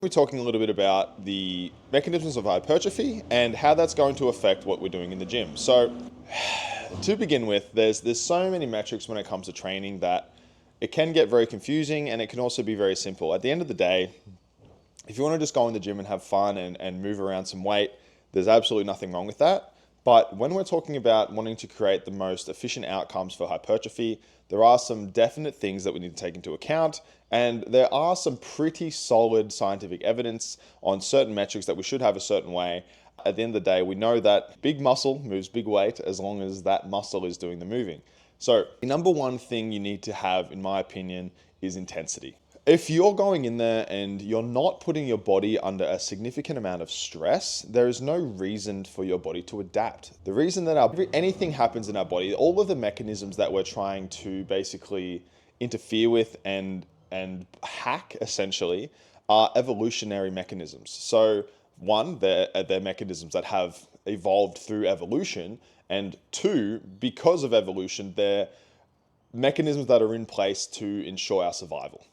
We're talking a little bit about the mechanisms of hypertrophy and how that's going to affect what we're doing in the gym. So, to begin with, there's so many metrics when it comes to training that it can get very confusing and it can also be very simple. At the end of the day, if you want to just go in the gym and have fun and move around some weight, there's absolutely nothing wrong with that. But when we're talking about wanting to create the most efficient outcomes for hypertrophy, there are some definite things that we need to take into account. And there are some pretty solid scientific evidence on certain metrics that we should have a certain way. At the end of the day, we know that big muscle moves big weight as long as that muscle is doing the moving. So the number one thing you need to have, in my opinion, is intensity. If you're going in there and you're not putting your body under a significant amount of stress, there is no reason for your body to adapt. The reason that anything happens in our body, all of the mechanisms that we're trying to basically interfere with and hack essentially are evolutionary mechanisms. So one, they're mechanisms that have evolved through evolution, and two, because of evolution, they're mechanisms that are in place to ensure our survival.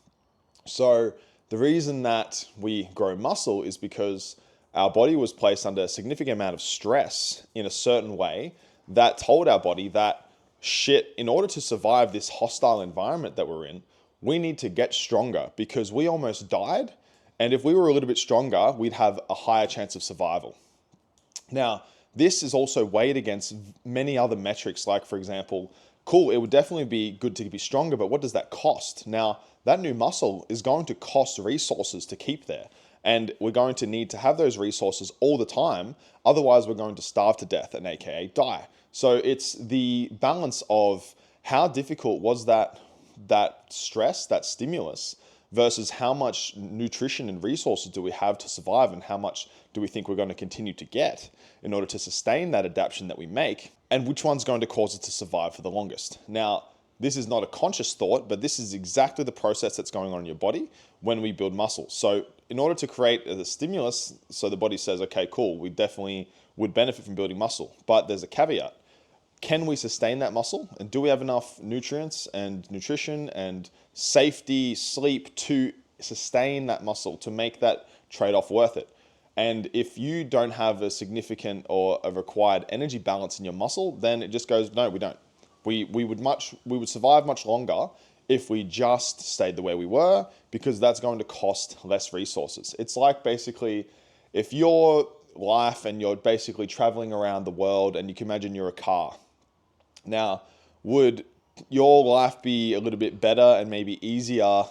So the reason that we grow muscle is because our body was placed under a significant amount of stress in a certain way that told our body that shit, in order to survive this hostile environment that we're in, we need to get stronger because we almost died. And if we were a little bit stronger, we'd have a higher chance of survival. Now, this is also weighed against many other metrics, like, for example, cool, it would definitely be good to be stronger, but what does that cost? Now, that new muscle is going to cost resources to keep there. And we're going to need to have those resources all the time. Otherwise, we're going to starve to death and AKA die. So it's the balance of how difficult was that stress, that stimulus, versus how much nutrition and resources do we have to survive and how much do we think we're going to continue to get in order to sustain that adaptation that we make, and which one's going to cause it to survive for the longest. Now, this is not a conscious thought, but this is exactly the process that's going on in your body when we build muscle. So in order to create the stimulus, so the body says, okay, cool, we definitely would benefit from building muscle, but there's a caveat. Can we sustain that muscle? And do we have enough nutrients and nutrition and safety, sleep to sustain that muscle, to make that trade-off worth it? And if you don't have a significant or a required energy balance in your muscle, then it just goes, no, we don't. We would survive much longer if we just stayed the way we were, because that's going to cost less resources. It's like basically if your life and you're basically traveling around the world and you can imagine you're a car. Now, would your life be a little bit better and maybe easier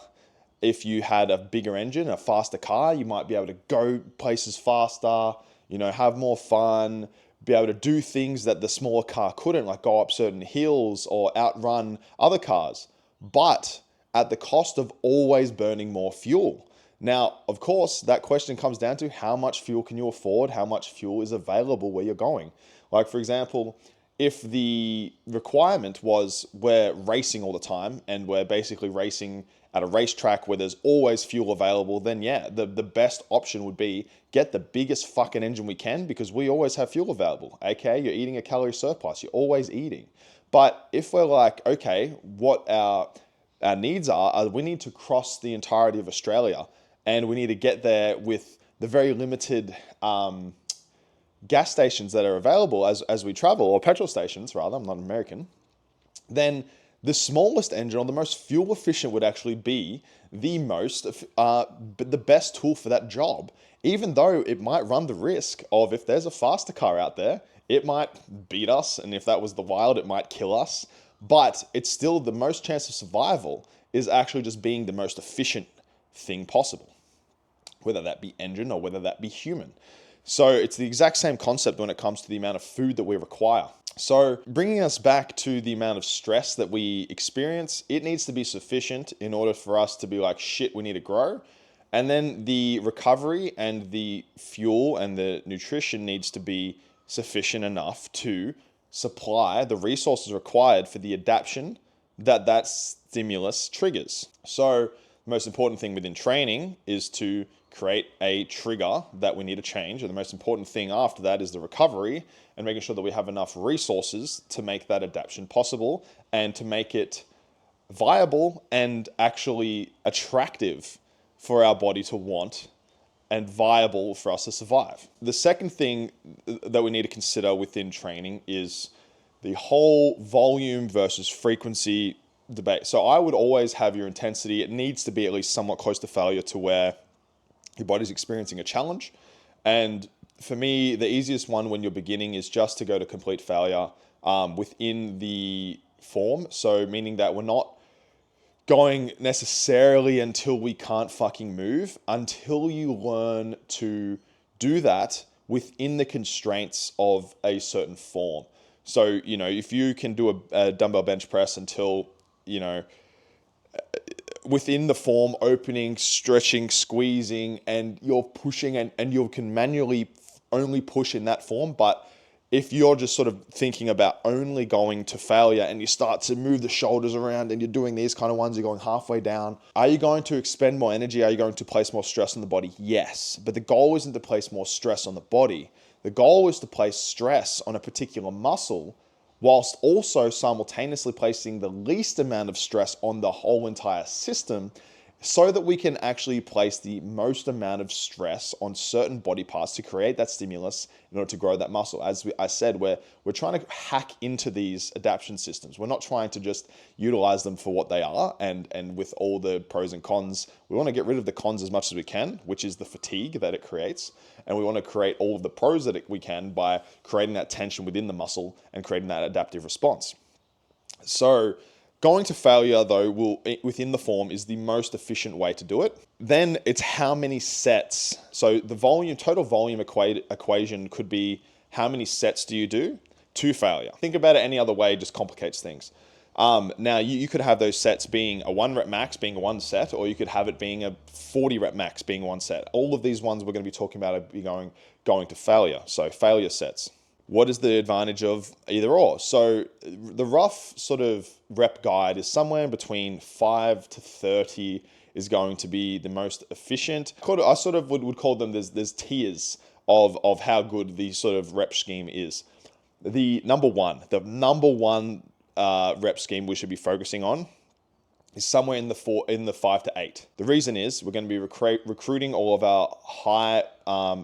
if you had a bigger engine, a faster car? You might be able to go places faster, have more fun, be able to do things that the smaller car couldn't, like go up certain hills or outrun other cars, but at the cost of always burning more fuel. Now, of course, that question comes down to how much fuel can you afford? How much fuel is available where you're going? Like, for example, if the requirement was we're racing all the time and we're basically racing at a racetrack where there's always fuel available, then yeah, the best option would be get the biggest fucking engine we can because we always have fuel available. Okay, you're eating a calorie surplus, you're always eating. But if we're like, okay, what our needs are we need to cross the entirety of Australia and we need to get there with the very limited gas stations that are available as we travel, or petrol stations rather, I'm not American, then the smallest engine or the most fuel efficient would actually be the the best tool for that job, even though it might run the risk of, if there's a faster car out there, it might beat us, and if that was the wild, it might kill us, but it's still the most chance of survival is actually just being the most efficient thing possible, whether that be engine or whether that be human. So it's the exact same concept when it comes to the amount of food that we require. So bringing us back to the amount of stress that we experience, it needs to be sufficient in order for us to be like, shit, we need to grow. And then the recovery and the fuel and the nutrition needs to be sufficient enough to supply the resources required for the adaptation that stimulus triggers. So the most important thing within training is to create a trigger that we need to change. And the most important thing after that is the recovery and making sure that we have enough resources to make that adaptation possible and to make it viable and actually attractive for our body to want and viable for us to survive. The second thing that we need to consider within training is the whole volume versus frequency debate. So I would always have your intensity. It needs to be at least somewhat close to failure to where your body's experiencing a challenge. And for me, the easiest one when you're beginning is just to go to complete failure within the form. So meaning that we're not going necessarily until we can't fucking move, until you learn to do that within the constraints of a certain form. So, if you can do a dumbbell bench press until, within the form, opening, stretching, squeezing, and you're pushing and you can manually only push in that form. But if you're just sort of thinking about only going to failure and you start to move the shoulders around and you're doing these kind of ones, you're going halfway down, are you going to expend more energy? Are you going to place more stress on the body? Yes. But the goal isn't to place more stress on the body. The goal is to place stress on a particular muscle whilst also simultaneously placing the least amount of stress on the whole entire system, so that we can actually place the most amount of stress on certain body parts to create that stimulus in order to grow that muscle. As I said, we're trying to hack into these adaptation systems. We're not trying to just utilize them for what they are and with all the pros and cons. We want to get rid of the cons as much as we can, which is the fatigue that it creates. And we want to create all of the pros that we can by creating that tension within the muscle and creating that adaptive response. So going to failure, though, within the form is the most efficient way to do it. Then it's how many sets. So the total volume equation could be how many sets do you do to failure. Think about it any other way, just complicates things. Now, you could have those sets being a 1 rep max being one set, or you could have it being a 40 rep max being one set. All of these ones we're going to be talking about are going to failure. So failure sets. What is the advantage of either or? So the rough sort of rep guide is somewhere in between 5 to 30 is going to be the most efficient. I sort of would call them, there's tiers of how good the sort of rep scheme is. The number one rep scheme we should be focusing on is somewhere in the 5 to 8. The reason is we're going to be recruiting all of our high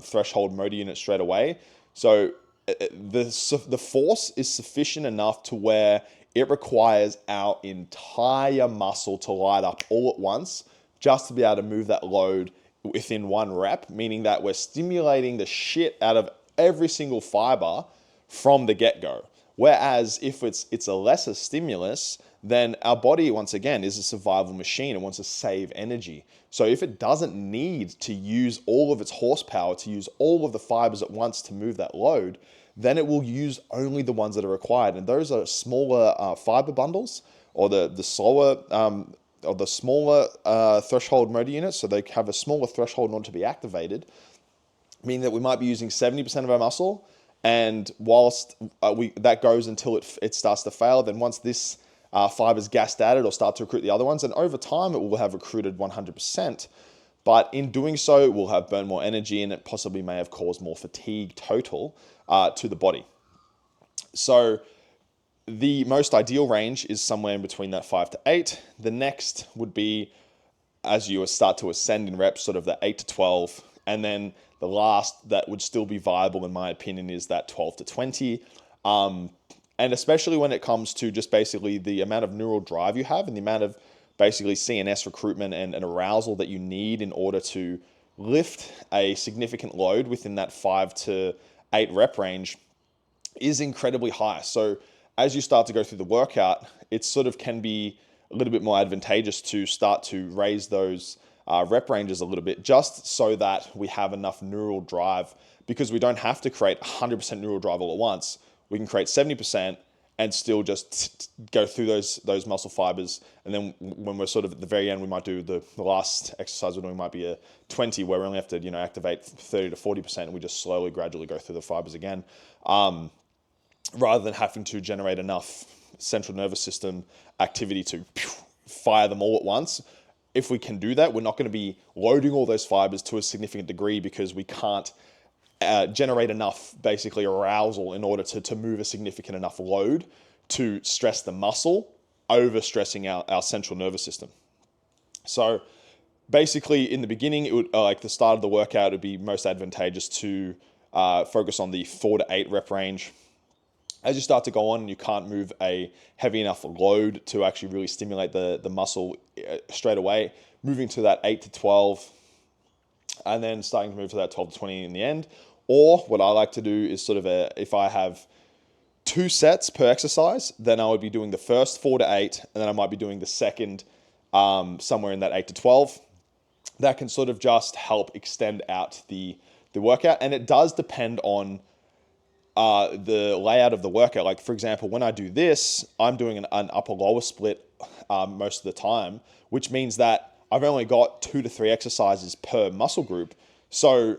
threshold motor units straight away. So the force is sufficient enough to where it requires our entire muscle to light up all at once just to be able to move that load within one rep, meaning that we're stimulating the shit out of every single fiber from the get-go. Whereas if it's a lesser stimulus, then our body, once again, is a survival machine. It wants to save energy. So if it doesn't need to use all of its horsepower, to use all of the fibers at once to move that load, then it will use only the ones that are required. And those are smaller fiber bundles, or the smaller threshold motor units. So they have a smaller threshold in order to be activated, meaning that we might be using 70% of our muscle. And whilst that goes until it starts to fail, then once this fiber's gassed at it, or start to recruit the other ones, and over time it will have recruited 100%. But in doing so, it will have burned more energy, and it possibly may have caused more fatigue total to the body. So the most ideal range is somewhere in between that 5 to 8. The next would be, as you start to ascend in reps, sort of the 8 to 12. And then the last that would still be viable, in my opinion, is that 12 to 20. And especially when it comes to just basically the amount of neural drive you have and the amount of basically CNS recruitment and arousal that you need in order to lift a significant load within that 5 to 8 rep range is incredibly high. So as you start to go through the workout, it sort of can be a little bit more advantageous to start to raise those rep ranges a little bit, just so that we have enough neural drive, because we don't have to create 100% neural drive all at once. We can create 70% and still just go through those muscle fibers. And then when we're sort of at the very end, we might do the last exercise we're doing might be a 20, where we only have to activate 30 to 40%, and we just slowly, gradually go through the fibers again, rather than having to generate enough central nervous system activity to fire them all at once. If we can do that, we're not going to be loading all those fibers to a significant degree, because we can't generate enough basically arousal in order to move a significant enough load to stress the muscle, over stressing our central nervous system. So Basically, in the beginning, it would like the start of the workout, it would be most advantageous to focus on the 4 to 8 rep range. As you start to go on, you can't move a heavy enough load to actually really stimulate the muscle straight away. Moving to that 8 to 12, and then starting to move to that 12 to 20 in the end. Or what I like to do is sort of if I have 2 sets per exercise, then I would be doing the first 4 to 8, and then I might be doing the second somewhere in that 8 to 12. That can sort of just help extend out the workout. And it does depend on the layout of the workout. Like, for example, when I do this, I'm doing an upper lower split most of the time, which means that I've only got 2 to 3 exercises per muscle group. So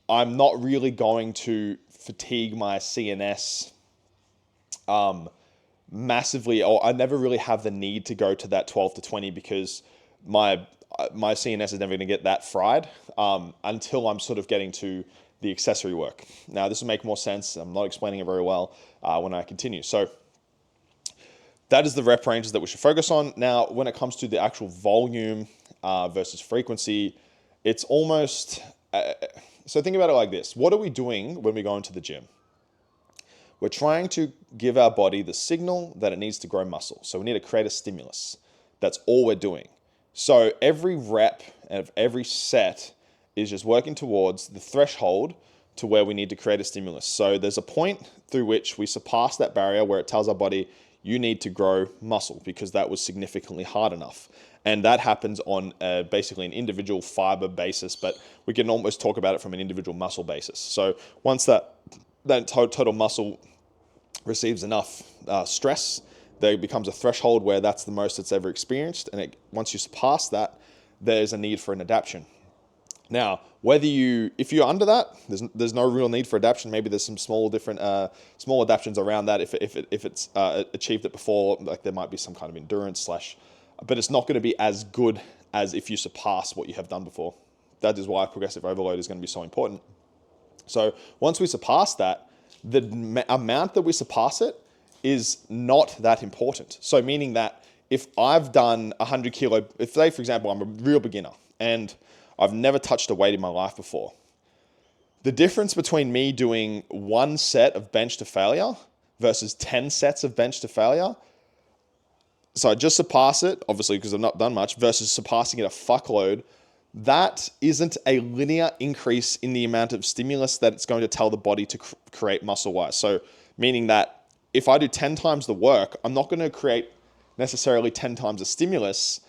I'm not really going to fatigue my CNS massively, or I never really have the need to go to that 12 to 20 because my CNS is never going to get that fried until I'm sort of getting to the accessory work. Now, this will make more sense. I'm not explaining it very well when I continue. So that is the rep ranges that we should focus on. Now, when it comes to the actual volume versus frequency, it's almost... so think about it like this. What are we doing when we go into the gym? We're trying to give our body the signal that it needs to grow muscle. So we need to create a stimulus. That's all we're doing. So every rep of every set is just working towards the threshold to where we need to create a stimulus. So there's a point through which we surpass that barrier where it tells our body, you need to grow muscle because that was significantly hard enough. And that happens on basically an individual fiber basis, but we can almost talk about it from an individual muscle basis. So once that total muscle receives enough stress, there becomes a threshold where that's the most it's ever experienced. And once you surpass that, there's a need for an adaptation. Now, if you're under that, there's no real need for adaptation. Maybe there's some small adaptations around that. If it's achieved it before, like there might be some kind of endurance but it's not going to be as good as if you surpass what you have done before. That is why progressive overload is going to be so important. So once we surpass that, the amount that we surpass it is not that important. So meaning that if I've done 100 kilo, if say for example, I'm a real beginner and I've never touched a weight in my life before, the difference between me doing 1 set of bench to failure versus 10 sets of bench to failure, so I just surpass it, obviously because I've not done much, versus surpassing it a fuckload, that isn't a linear increase in the amount of stimulus that it's going to tell the body to create muscle-wise. So meaning that if I do 10 times the work, I'm not going to create necessarily 10 times the stimulus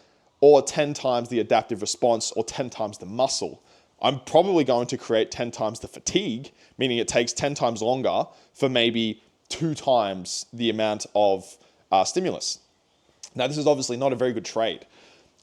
or 10 times the adaptive response or 10 times the muscle. I'm probably going to create 10 times the fatigue, meaning it takes 10 times longer for maybe 2 times the amount of stimulus. Now, this is obviously not a very good trade.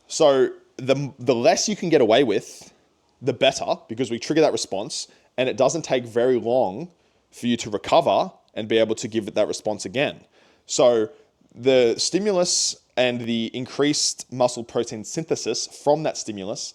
So the less you can get away with, the better, because we trigger that response and it doesn't take very long for you to recover and be able to give it that response again. So the stimulus and the increased muscle protein synthesis from that stimulus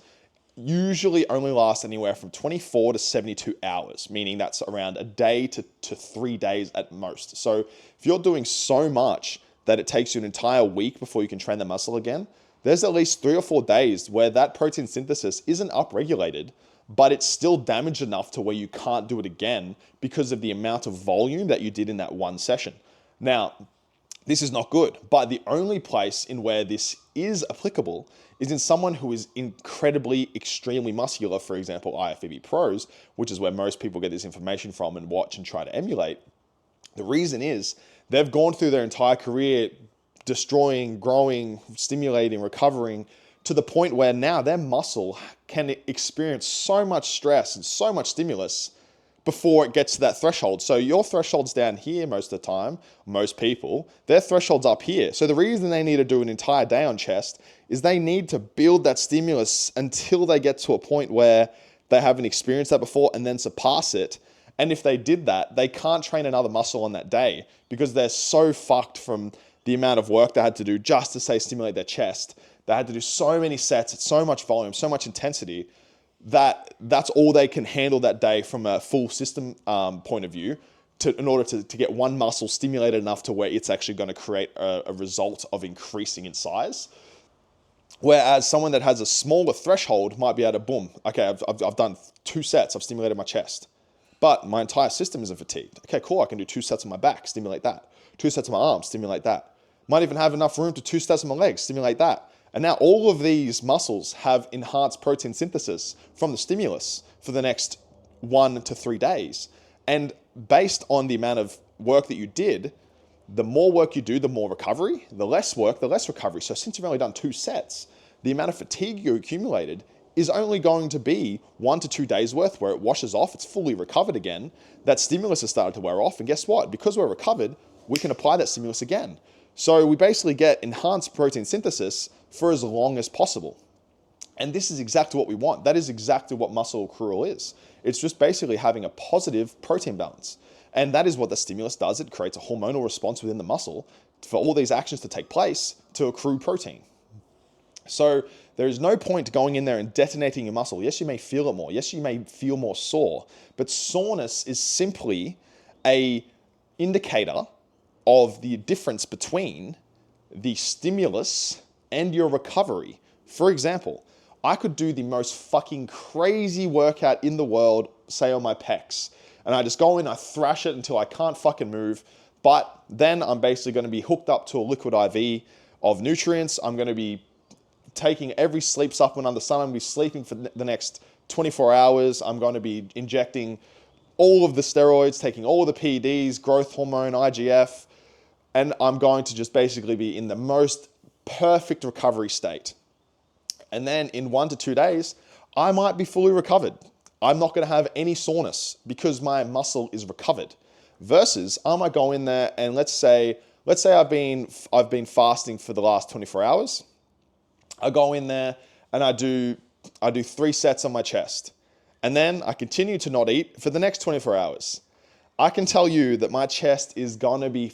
usually only lasts anywhere from 24 to 72 hours, meaning that's around a day to 3 days at most. So if you're doing so much that it takes you an entire week before you can train the muscle again, there's at least 3 or 4 days where that protein synthesis isn't upregulated, but it's still damaged enough to where you can't do it again because of the amount of volume that you did in that one session. Now, this is not good, but the only place in where this is applicable is in someone who is incredibly, extremely muscular, for example, IFBB pros, which is where most people get this information from and watch and try to emulate. The reason is they've gone through their entire career destroying, growing, stimulating, recovering to the point where now their muscle can experience so much stress and so much stimulus before it gets to that threshold. So your threshold's down here most of the time, most people, their threshold's up here. So the reason they need to do an entire day on chest is they need to build that stimulus until they get to a point where they haven't experienced that before and then surpass it. And if they did that, they can't train another muscle on that day because they're so fucked from the amount of work they had to do just to say stimulate their chest. They had to do so many sets at so much volume, so much intensity, that's all they can handle that day from a full system point of view in order to get one muscle stimulated enough to where it's actually going to create a result of increasing in size. Whereas someone that has a smaller threshold might be able to, boom, okay, I've done 2 sets, I've stimulated my chest, but my entire system isn't fatigued. Okay, cool, I can do 2 sets on my back, stimulate that. 2 sets of my arms, stimulate that. Might even have enough room to 2 sets of my legs, stimulate that. And now all of these muscles have enhanced protein synthesis from the stimulus for the next 1 to 3 days. And based on the amount of work that you did, the more work you do, the more recovery. The less work, the less recovery. So since you've only done 2 sets, the amount of fatigue you accumulated is only going to be 1 to 2 days worth where it washes off, it's fully recovered again. That stimulus has started to wear off. And guess what? Because we're recovered, we can apply that stimulus again. So we basically get enhanced protein synthesis for as long as possible. And this is exactly what we want. That is exactly what muscle accrual is. It's just basically having a positive protein balance. And that is what the stimulus does. It creates a hormonal response within the muscle for all these actions to take place to accrue protein. So there is no point going in there and detonating your muscle. Yes, you may feel it more. Yes, you may feel more sore. But soreness is simply an indicator of the difference between the stimulus and your recovery. For example, I could do the most fucking crazy workout in the world, say on my pecs, and I just go in, I thrash it until I can't fucking move, but then I'm basically going to be hooked up to a liquid IV of nutrients. I'm going to be taking every sleep supplement under the sun. I'm going to be sleeping for the next 24 hours. I'm going to be injecting all of the steroids, taking all of the PEDs, growth hormone, IGF, and I'm going to just basically be in the most perfect recovery state. And then in 1 to 2 days, I might be fully recovered. I'm not going to have any soreness because my muscle is recovered. Versus, I might go in there and let's say I've been fasting for the last 24 hours. I go in there and I do 3 sets on my chest. And then I continue to not eat for the next 24 hours. I can tell you that my chest is going to be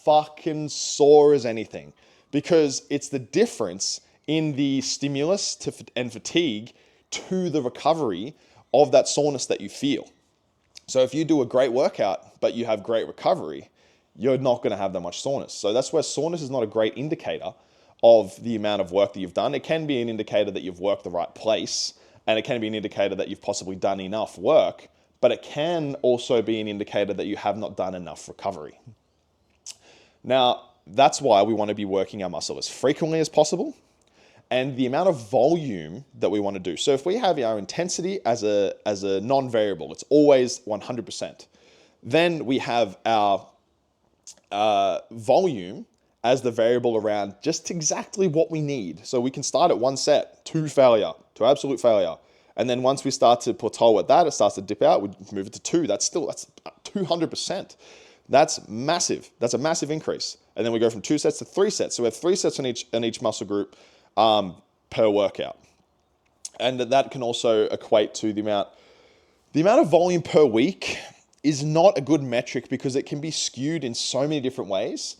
fucking sore as anything because it's the difference in the stimulus and fatigue to the recovery of that soreness that you feel. So if you do a great workout, but you have great recovery, you're not going to have that much soreness. So that's where soreness is not a great indicator of the amount of work that you've done. It can be an indicator that you've worked the right place, and it can be an indicator that you've possibly done enough work, but it can also be an indicator that you have not done enough recovery. Now, that's why we want to be working our muscle as frequently as possible and the amount of volume that we want to do. So if we have our intensity as a non-variable, it's always 100%. Then we have our volume as the variable around just exactly what we need. So we can start at 1 set, to failure, to absolute failure. And then once we start to plateau at that, it starts to dip out, we move it to 2. That's 200%. That's massive. That's a massive increase. And then we go from 2 sets to 3 sets. So we have 3 sets in each muscle group per workout. And that can also equate to the amount of volume per week is not a good metric because it can be skewed in so many different ways.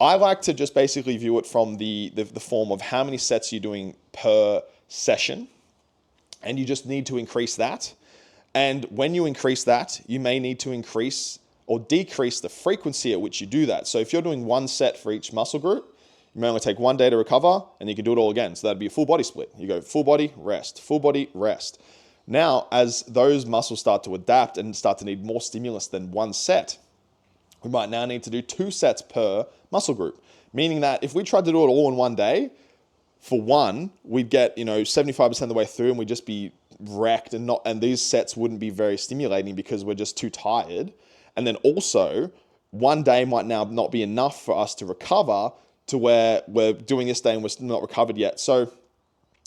I like to just basically view it from the form of how many sets you're doing per session, and you just need to increase that. And when you increase that, you may need to increase or decrease the frequency at which you do that. So if you're doing 1 set for each muscle group, you may only take 1 day to recover, and you can do it all again. So that'd be a full body split. You go full body, rest, full body, rest. Now, as those muscles start to adapt and start to need more stimulus than 1 set, we might now need to do 2 sets per muscle group. Meaning that if we tried to do it all in 1 day, for one, we'd get 75% of the way through and we'd just be wrecked, and these sets wouldn't be very stimulating because we're just too tired. And then also, 1 day might now not be enough for us to recover to where we're doing this day and we're still not recovered yet. So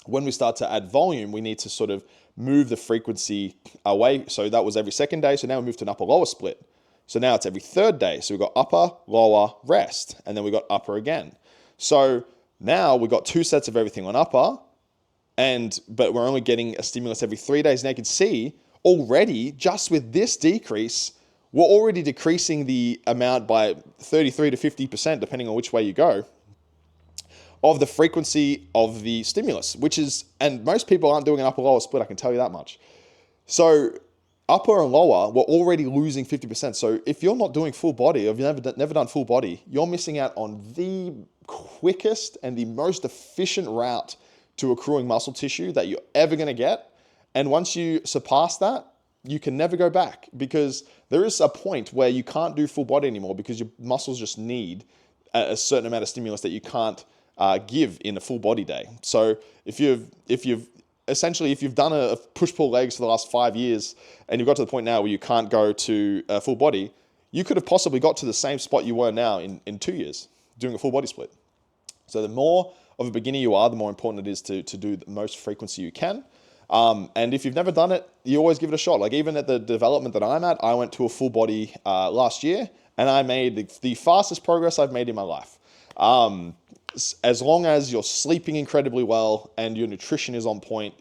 when we start to add volume, we need to sort of move the frequency away. So that was every 2nd day. So now we move to an upper lower split. So now it's every 3rd day. So we've got upper, lower, rest, and then we got upper again. So now we've got 2 sets of everything on upper, but we're only getting a stimulus every 3 days. Now you can see already, just with this decrease, we're already decreasing the amount by 33 to 50%, depending on which way you go, of the frequency of the stimulus, and most people aren't doing an upper lower split, I can tell you that much. So upper and lower, we're already losing 50%. So if you're not doing full body, or if you've never done full body, you're missing out on the quickest and the most efficient route to accruing muscle tissue that you're ever going to get. And once you surpass that, you can never go back, because there is a point where you can't do full body anymore because your muscles just need a certain amount of stimulus that you can't give in a full body day. So if you've done a push-pull legs for the last 5 years and you've got to the point now where you can't go to a full body, you could have possibly got to the same spot you were now in 2 years doing a full body split. So the more of a beginner you are, the more important it is to do the most frequency you can. And if you've never done it, you always give it a shot. Like even at the development that I'm at, I went to a full body last year, and I made the fastest progress I've made in my life. As long as you're sleeping incredibly well and your nutrition is on point,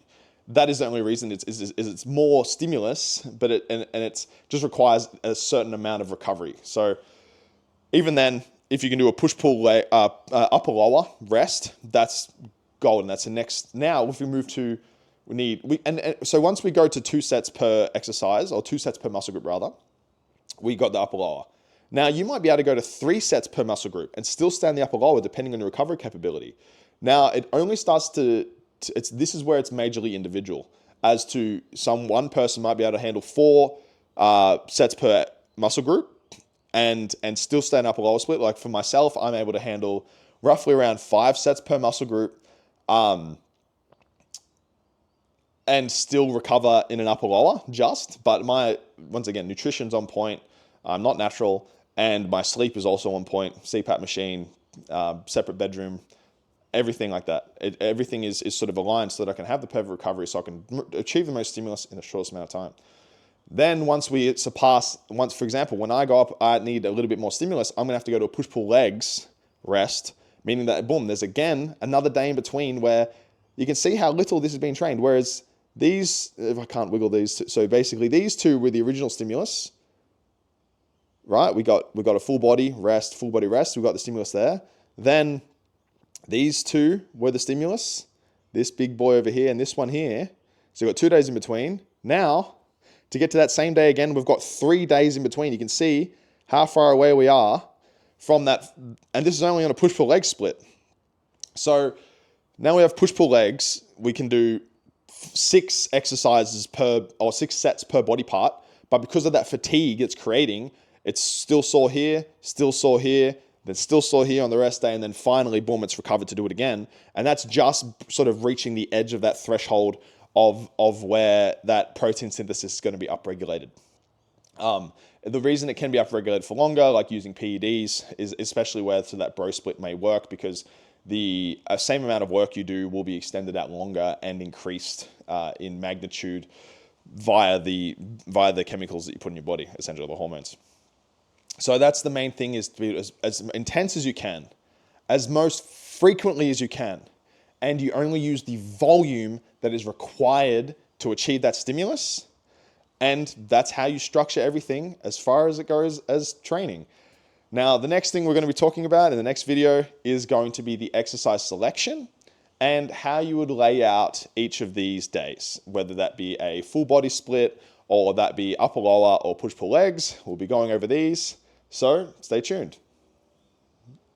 that is the only reason. It's more stimulus, but it just requires a certain amount of recovery. So even then, if you can do a push-pull upper lower rest, that's golden. That's the next. Now, if we move to so once we go to 2 sets per exercise, or 2 sets per muscle group rather, we got the upper lower. Now you might be able to go to 3 sets per muscle group and still stay in the upper lower depending on your recovery capability. Now it only starts this is where it's majorly individual, as to one person might be able to handle 4 sets per muscle group and still stay in upper lower split. Like for myself, I'm able to handle roughly around 5 sets per muscle group, and still recover in an upper lower but once again, nutrition's on point. I'm not natural, and my sleep is also on point. CPAP machine, separate bedroom, everything like that. Everything is sort of aligned so that I can have the perfect recovery, so I can achieve the most stimulus in the shortest amount of time. Then for example, when I go up, I need a little bit more stimulus, I'm gonna have to go to a push-pull legs rest, meaning that boom, there's again another day in between where you can see how little this has been trained. Whereas these, if I can't wiggle these, so basically these 2 were the original stimulus, right? We got a full body rest. We got the stimulus there. Then these 2 were the stimulus, this big boy over here and this one here. So we've got 2 days in between. Now, to get to that same day again, we've got 3 days in between. You can see how far away we are from that. And this is only on a push-pull leg split. So now we have push-pull legs. We can do 6 exercises 6 sets per body part. But because of that fatigue it's creating, it's still sore here, then still sore here on the rest day, and then finally, boom, it's recovered to do it again. And that's just sort of reaching the edge of that threshold of where that protein synthesis is going to be upregulated. The reason it can be upregulated for longer, like using PEDs, is especially where that bro split may work, because the same amount of work you do will be extended out longer and increased in magnitude via the chemicals that you put in your body, essentially the hormones. So that's the main thing, is to be as intense as you can, as most frequently as you can, and you only use the volume that is required to achieve that stimulus. And that's how you structure everything as far as it goes as training. Now, the next thing we're going to be talking about in the next video is going to be the exercise selection and how you would lay out each of these days, whether that be a full body split or that be upper lower or push pull legs. We'll be going over these. So stay tuned.